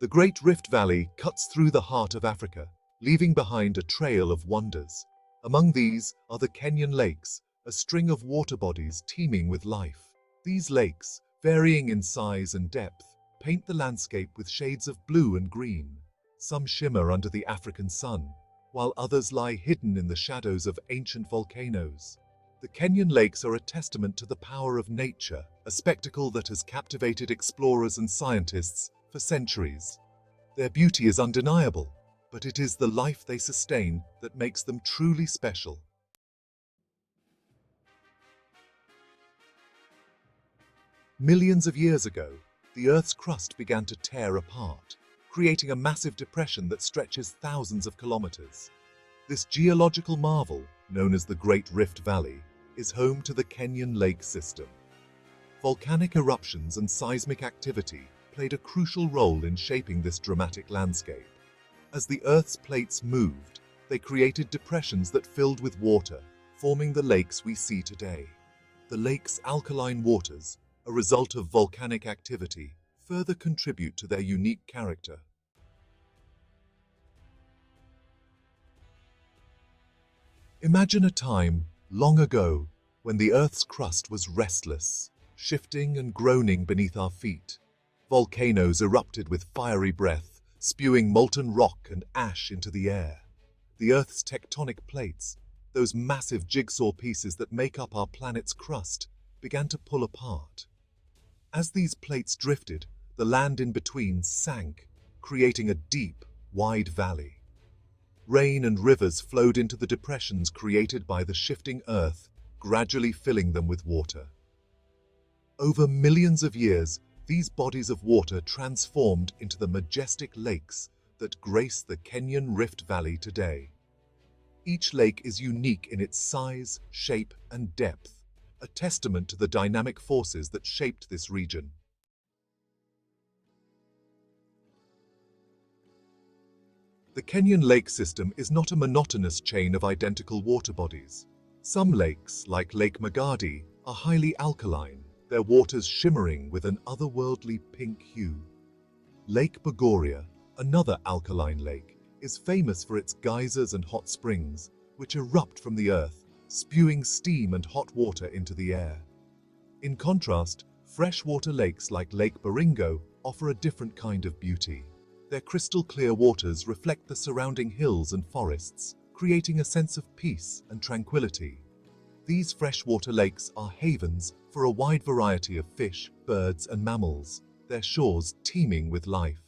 The Great Rift Valley cuts through the heart of Africa, leaving behind a trail of wonders. Among these are the Kenyan lakes, a string of water bodies teeming with life. These lakes, varying in size and depth, paint the landscape with shades of blue and green. Some shimmer under the African sun, while others lie hidden in the shadows of ancient volcanoes. The Kenyan lakes are a testament to the power of nature, a spectacle that has captivated explorers and scientists for centuries. Their beauty is undeniable, but it is the life they sustain that makes them truly special. Millions of years ago, the Earth's crust began to tear apart, creating a massive depression that stretches thousands of kilometers. This geological marvel, known as the Great Rift Valley, is home to the Kenyan lake system. Volcanic eruptions and seismic activity played a crucial role in shaping this dramatic landscape. As the Earth's plates moved, they created depressions that filled with water, forming the lakes we see today. The lake's alkaline waters, a result of volcanic activity, further contribute to their unique character. Imagine a time, long ago, when the Earth's crust was restless, shifting and groaning beneath our feet. Volcanoes erupted with fiery breath, spewing molten rock and ash into the air. The Earth's tectonic plates, those massive jigsaw pieces that make up our planet's crust, began to pull apart. As these plates drifted, the land in between sank, creating a deep, wide valley. Rain and rivers flowed into the depressions created by the shifting Earth, gradually filling them with water. Over millions of years, these bodies of water transformed into the majestic lakes that grace the Kenyan Rift Valley today. Each lake is unique in its size, shape, and depth, a testament to the dynamic forces that shaped this region. The Kenyan lake system is not a monotonous chain of identical water bodies. Some lakes, like Lake Magadi, are highly alkaline, their waters shimmering with an otherworldly pink hue. Lake Bogoria, another alkaline lake, is famous for its geysers and hot springs, which erupt from the earth, spewing steam and hot water into the air. In contrast, freshwater lakes like Lake Baringo offer a different kind of beauty. Their crystal-clear waters reflect the surrounding hills and forests, creating a sense of peace and tranquility. These freshwater lakes are havens for a wide variety of fish, birds, and mammals, their shores teeming with life.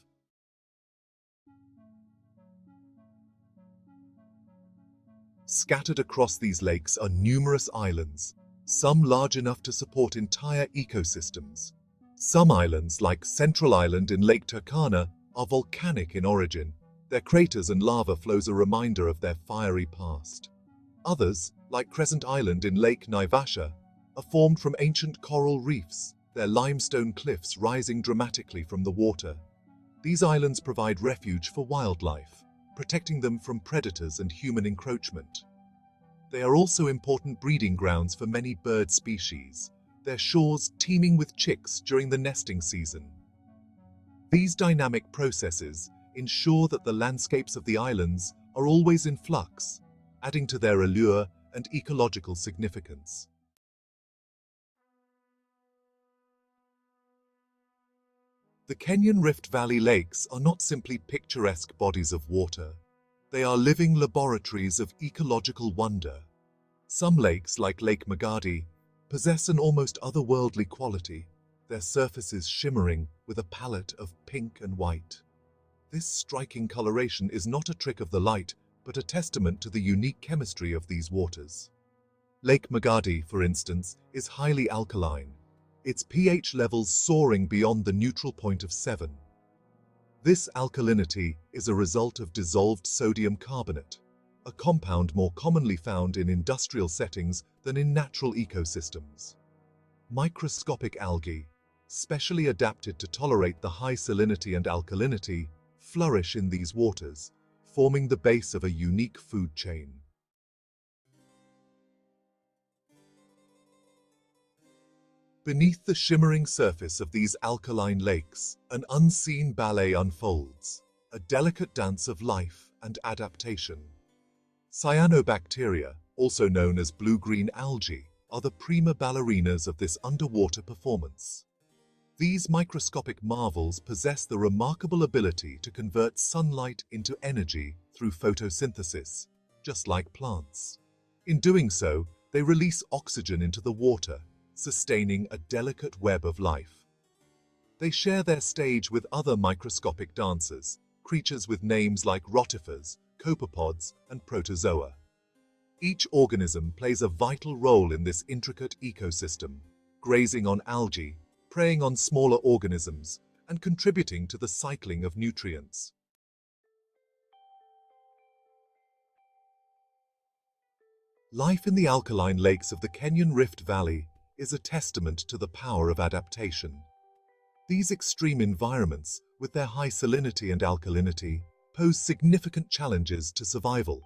Scattered across these lakes are numerous islands, some large enough to support entire ecosystems. Some islands, like Central Island in Lake Turkana, are volcanic in origin. Their craters and lava flows a reminder of their fiery past. Others, like Crescent Island in Lake Naivasha, are formed from ancient coral reefs, their limestone cliffs rising dramatically from the water. These islands provide refuge for wildlife, protecting them from predators and human encroachment. They are also important breeding grounds for many bird species, their shores teeming with chicks during the nesting season. These dynamic processes ensure that the landscapes of the islands are always in flux, adding to their allure and ecological significance. The Kenyan Rift Valley lakes are not simply picturesque bodies of water. They are living laboratories of ecological wonder. Some lakes, like Lake Magadi, possess an almost otherworldly quality, their surfaces shimmering with a palette of pink and white. This striking coloration is not a trick of the light, but a testament to the unique chemistry of these waters. Lake Magadi, for instance, is highly alkaline, its pH levels soaring beyond the neutral point of 7. This alkalinity is a result of dissolved sodium carbonate, a compound more commonly found in industrial settings than in natural ecosystems. Microscopic algae, specially adapted to tolerate the high salinity and alkalinity, flourish in these waters, forming the base of a unique food chain. Beneath the shimmering surface of these alkaline lakes, an unseen ballet unfolds, a delicate dance of life and adaptation. Cyanobacteria, also known as blue-green algae, are the prima ballerinas of this underwater performance. These microscopic marvels possess the remarkable ability to convert sunlight into energy through photosynthesis, just like plants. In doing so, they release oxygen into the water, sustaining a delicate web of life. They share their stage with other microscopic dancers, creatures with names like rotifers, copepods, and protozoa. Each organism plays a vital role in this intricate ecosystem, grazing on algae, preying on smaller organisms, and contributing to the cycling of nutrients. Life in the alkaline lakes of the Kenyan Rift Valley is a testament to the power of adaptation. These extreme environments, with their high salinity and alkalinity, pose significant challenges to survival.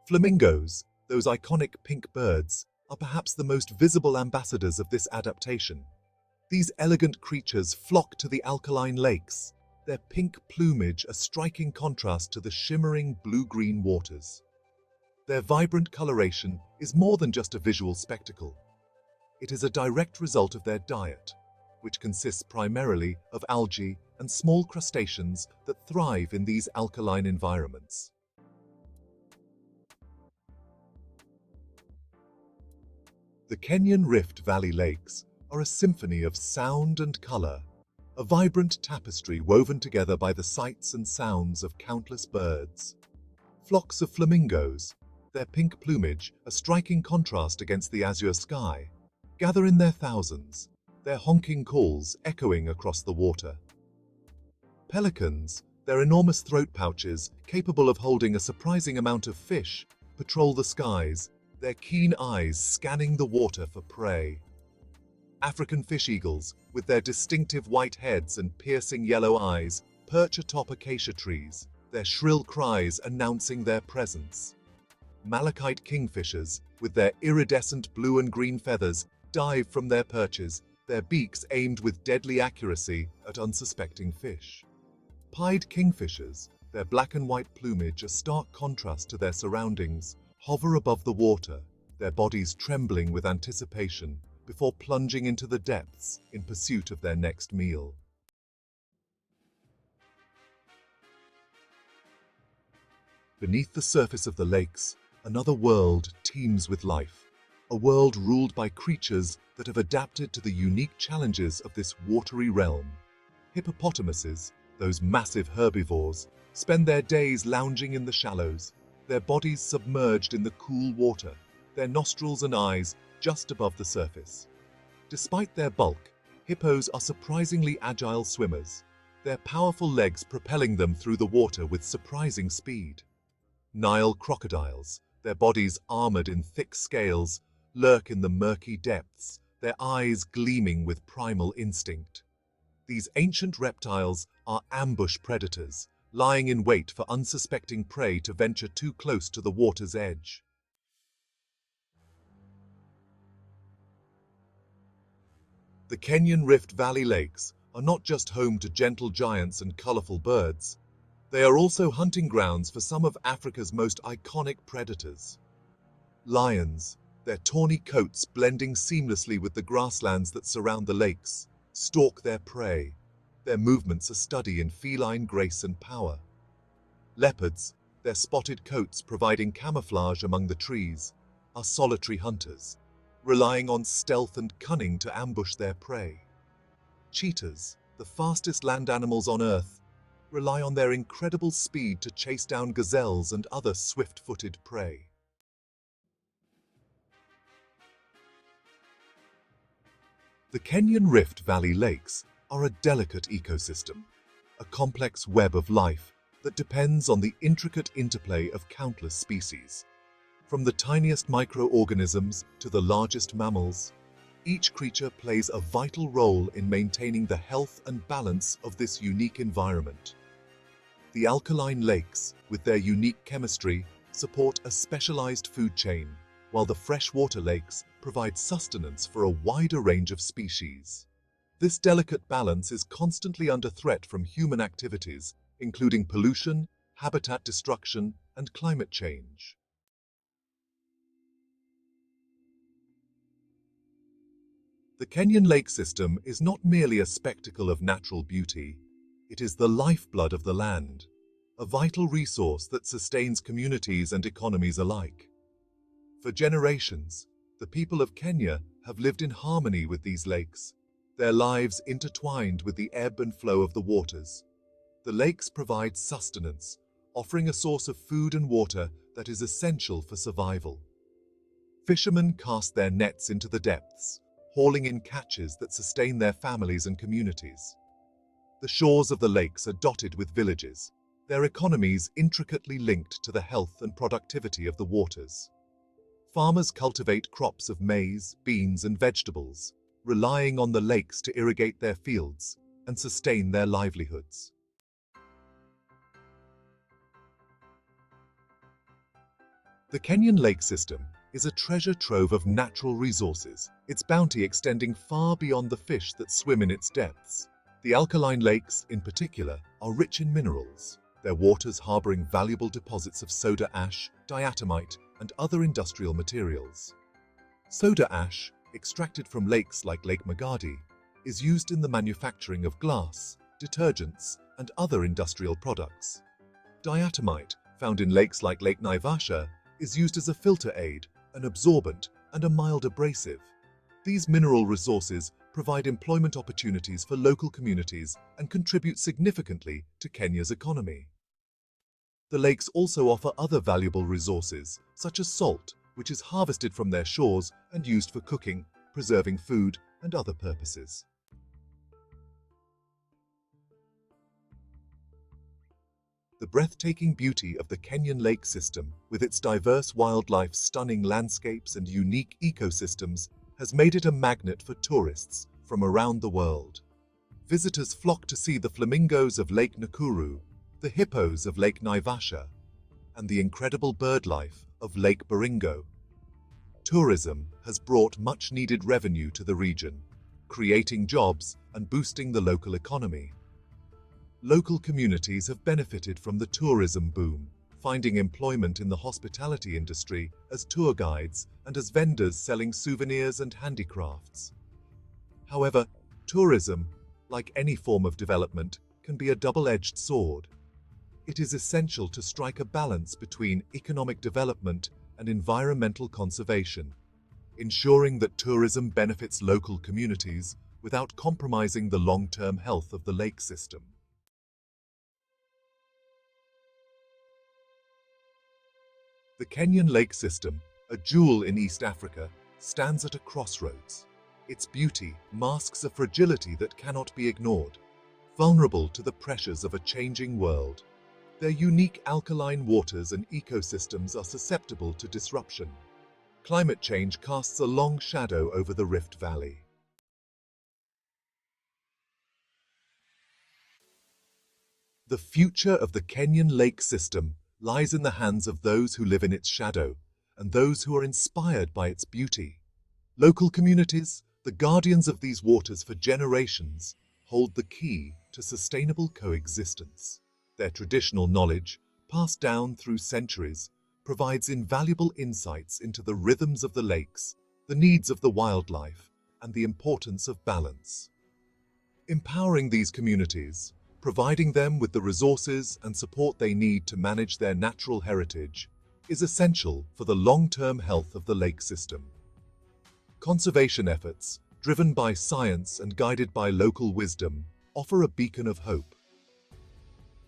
Flamingos, those iconic pink birds, are perhaps the most visible ambassadors of this adaptation. These elegant creatures flock to the alkaline lakes, their pink plumage a striking contrast to the shimmering blue-green waters. Their vibrant coloration is more than just a visual spectacle. It is a direct result of their diet, which consists primarily of algae and small crustaceans that thrive in these alkaline environments. The Kenyan Rift Valley Lakes are a symphony of sound and color, a vibrant tapestry woven together by the sights and sounds of countless birds. Flocks of flamingos, their pink plumage a striking contrast against the azure sky, gather in their thousands, their honking calls echoing across the water. Pelicans, their enormous throat pouches capable of holding a surprising amount of fish, patrol the skies, their keen eyes scanning the water for prey. African fish eagles, with their distinctive white heads and piercing yellow eyes, perch atop acacia trees, their shrill cries announcing their presence. Malachite kingfishers, with their iridescent blue and green feathers, dive from their perches, their beaks aimed with deadly accuracy at unsuspecting fish. Pied kingfishers, their black and white plumage a stark contrast to their surroundings, hover above the water, their bodies trembling with anticipation before plunging into the depths in pursuit of their next meal. Beneath the surface of the lakes, another world teems with life. A world ruled by creatures that have adapted to the unique challenges of this watery realm. Hippopotamuses, those massive herbivores, spend their days lounging in the shallows, their bodies submerged in the cool water, their nostrils and eyes just above the surface. Despite their bulk, hippos are surprisingly agile swimmers, their powerful legs propelling them through the water with surprising speed. Nile crocodiles, their bodies armored in thick scales, lurk in the murky depths, their eyes gleaming with primal instinct. These ancient reptiles are ambush predators, lying in wait for unsuspecting prey to venture too close to the water's edge. The Kenyan Rift Valley Lakes are not just home to gentle giants and colorful birds. They are also hunting grounds for some of Africa's most iconic predators. Lions, their tawny coats blending seamlessly with the grasslands that surround the lakes, stalk their prey, their movements a study in feline grace and power. Leopards, their spotted coats providing camouflage among the trees, are solitary hunters, relying on stealth and cunning to ambush their prey. Cheetahs, the fastest land animals on Earth, rely on their incredible speed to chase down gazelles and other swift-footed prey. The Kenyan Rift Valley Lakes are a delicate ecosystem, a complex web of life that depends on the intricate interplay of countless species. From the tiniest microorganisms to the largest mammals, each creature plays a vital role in maintaining the health and balance of this unique environment. The alkaline lakes, with their unique chemistry, support a specialized food chain, while the freshwater lakes provide sustenance for a wider range of species. This delicate balance is constantly under threat from human activities, including pollution, habitat destruction, and climate change. The Kenyan lake system is not merely a spectacle of natural beauty, it is the lifeblood of the land, a vital resource that sustains communities and economies alike. For generations, the people of Kenya have lived in harmony with these lakes, their lives intertwined with the ebb and flow of the waters. The lakes provide sustenance, offering a source of food and water that is essential for survival. Fishermen cast their nets into the depths, hauling in catches that sustain their families and communities. The shores of the lakes are dotted with villages, their economies intricately linked to the health and productivity of the waters. Farmers cultivate crops of maize, beans, and vegetables, relying on the lakes to irrigate their fields and sustain their livelihoods. The Kenyan lake system is a treasure trove of natural resources, its bounty extending far beyond the fish that swim in its depths. The alkaline lakes, in particular, are rich in minerals, their waters harboring valuable deposits of soda ash, diatomite, and other industrial materials. Soda ash, extracted from lakes like Lake Magadi, is used in the manufacturing of glass, detergents, and other industrial products. Diatomite, found in lakes like Lake Naivasha, is used as a filter aid, an absorbent, and a mild abrasive. These mineral resources provide employment opportunities for local communities and contribute significantly to Kenya's economy. The lakes also offer other valuable resources, such as salt, which is harvested from their shores and used for cooking, preserving food, and other purposes. The breathtaking beauty of the Kenyan lake system, with its diverse wildlife, stunning landscapes, and unique ecosystems, has made it a magnet for tourists from around the world. Visitors flock to see the flamingos of Lake Nakuru, the hippos of Lake Naivasha, and the incredible bird life of Lake Baringo. Tourism has brought much-needed revenue to the region, creating jobs and boosting the local economy. Local communities have benefited from the tourism boom, finding employment in the hospitality industry as tour guides and as vendors selling souvenirs and handicrafts. However, tourism, like any form of development, can be a double-edged sword. It is essential to strike a balance between economic development and environmental conservation, ensuring that tourism benefits local communities without compromising the long-term health of the lake system. The Kenyan lake system, a jewel in East Africa, stands at a crossroads. Its beauty masks a fragility that cannot be ignored, vulnerable to the pressures of a changing world. Their unique alkaline waters and ecosystems are susceptible to disruption. Climate change casts a long shadow over the Rift Valley. The future of the Kenyan lake system lies in the hands of those who live in its shadow and those who are inspired by its beauty. Local communities, the guardians of these waters for generations, hold the key to sustainable coexistence. Their traditional knowledge, passed down through centuries, provides invaluable insights into the rhythms of the lakes, the needs of the wildlife, and the importance of balance. Empowering these communities, providing them with the resources and support they need to manage their natural heritage, is essential for the long-term health of the lake system. Conservation efforts, driven by science and guided by local wisdom, offer a beacon of hope.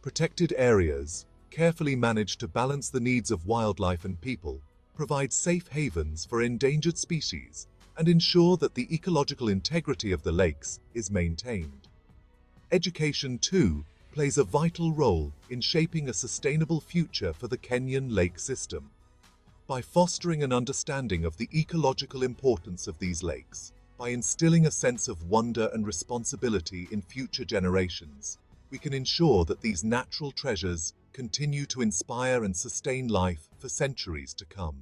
Protected areas, carefully managed to balance the needs of wildlife and people, provide safe havens for endangered species and ensure that the ecological integrity of the lakes is maintained. Education, too, plays a vital role in shaping a sustainable future for the Kenyan lake system. By fostering an understanding of the ecological importance of these lakes, by instilling a sense of wonder and responsibility in future generations, we can ensure that these natural treasures continue to inspire and sustain life for centuries to come.